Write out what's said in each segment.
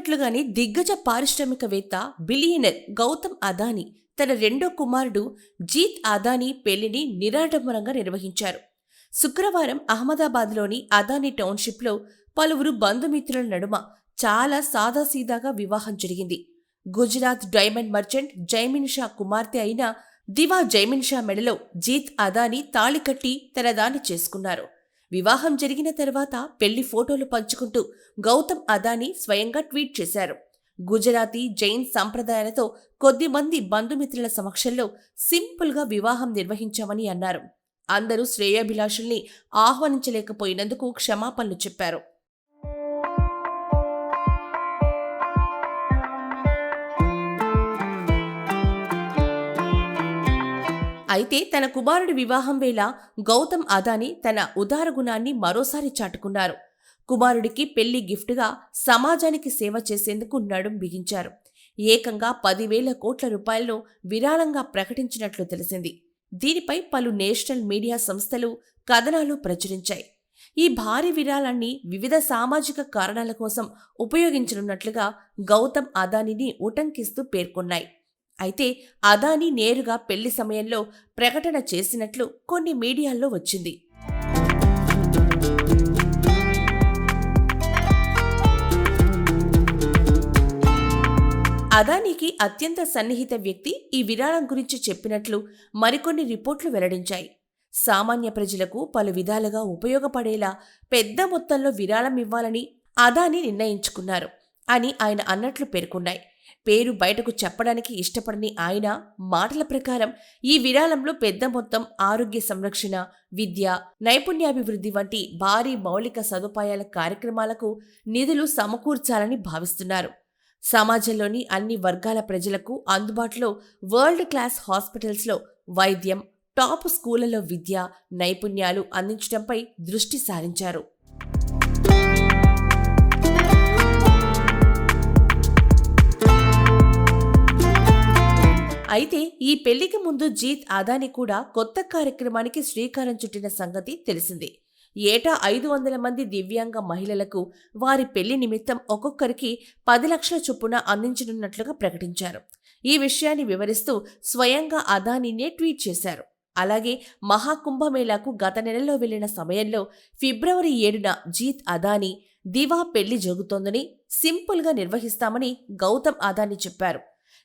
అనుకున్నట్లుగానే దిగ్గజ పారిశ్రామికవేత్త బిలియనర్ గౌతమ్ అదానీ తన రెండో కుమారుడు జీత్ అదానీ పెళ్లిని నిరాడంబరంగా నిర్వహించారు. శుక్రవారం అహ్మదాబాద్లోని అదానీ టౌన్షిప్లో పలువురు బంధుమిత్రుల నడుమ చాలా సాదాసీదాగా వివాహం జరిగింది. గుజరాత్ డైమండ్ మర్చెంట్ జైమిన్ షా కుమార్తె అయిన దివా జైమిన్ షా మెడలో జీత్ అదానీ తాళి కట్టి తన దాన్ని చేసుకున్నారు. వివాహం జరిగిన తర్వాత పెళ్లి ఫోటోలు పంచుకుంటూ గౌతమ్ అదానీ స్వయంగా ట్వీట్ చేశారు. గుజరాతీ జైన్ సంప్రదాయాలతో కొద్దిమంది బంధుమిత్రుల సమక్షంలో సింపుల్గా వివాహం నిర్వహించామని అన్నారు. అందరూ శ్రేయోభిలాషుల్ని ఆహ్వానించలేకపోయినందుకు క్షమాపణలు చెప్పారు. అయితే తన కుమారుడి వివాహం వేళ గౌతమ్ అదానీ తన ఉదార గుణాన్ని మరోసారి చాటుకున్నారు. కుమారుడికి పెళ్లి గిఫ్ట్గా సమాజానికి సేవ చేసేందుకు నడుం బిగించారు. ఏకంగా 10,000 కోట్ల రూపాయలను విరాళంగా ప్రకటించినట్లు తెలిసింది. దీనిపై పలు నేషనల్ మీడియా సంస్థలు కథనాలు ప్రచురించాయి. ఈ భారీ విరాళాన్ని వివిధ సామాజిక కారణాల కోసం ఉపయోగించనున్నట్లుగా గౌతమ్ అదానీని ఉటంకిస్తూ పేర్కొన్నాయి. అయితే అదానీ నేరుగా పెళ్లి సమయంలో ప్రకటన చేసినట్లు కొన్ని మీడియాల్లో వచ్చింది. అదానీకి అత్యంత సన్నిహిత వ్యక్తి ఈ విరాళం గురించి చెప్పినట్లు మరికొన్ని రిపోర్ట్లు వెల్లడించాయి. సామాన్య ప్రజలకు పలు విధాలుగా ఉపయోగపడేలా పెద్ద మొత్తంలో విరాళం ఇవ్వాలని అదానీ నిర్ణయించుకున్నారు అని ఆయన అన్నట్లు పేర్కొన్నాయి. పేరు బయటకు చెప్పడానికి ఇష్టపడని ఆయన మాటల ప్రకారం ఈ విరాళంలో పెద్ద మొత్తం ఆరోగ్య సంరక్షణ, విద్య, నైపుణ్యాభివృద్ధి వంటి భారీ మౌలిక సదుపాయాల కార్యక్రమాలకు నిధులు సమకూర్చాలని భావిస్తున్నారు. సమాజంలోని అన్ని వర్గాల ప్రజలకు అందుబాటులో వరల్డ్ క్లాస్ హాస్పిటల్స్లో వైద్యం, టాప్ స్కూళ్లలో విద్య, నైపుణ్యాలు అందించడంపై దృష్టి సారించారు. అయితే ఈ పెళ్లికి ముందు జీత్ అదానీ కూడా కొత్త కార్యక్రమానికి శ్రీకారం చుట్టిన సంగతి తెలిసిందే. ఏటా 500 మంది దివ్యాంగ మహిళలకు వారి పెళ్లి నిమిత్తం ఒక్కొక్కరికి 10 లక్షల చొప్పున అందించనున్నట్లుగా ప్రకటించారు. ఈ విషయాన్ని వివరిస్తూ స్వయంగా అదానీనే ట్వీట్ చేశారు. అలాగే మహాకుంభమేళాకు గత నెలలో వెళ్లిన సమయంలో ఫిబ్రవరి 7న జీత్ అదానీ దివా పెళ్లి జరుగుతోందని, సింపుల్గా నిర్వహిస్తామని గౌతమ్ అదానీ చెప్పారు.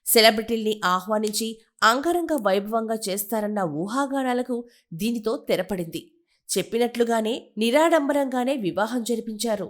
సెలబ్రిటీల్ని ఆహ్వానించి అంగరంగ వైభవంగా చేస్తారన్న ఊహాగానాలకు దీనితో తెరపడింది. చెప్పినట్లుగానే నిరాడంబరంగానే వివాహం జరిపించారు.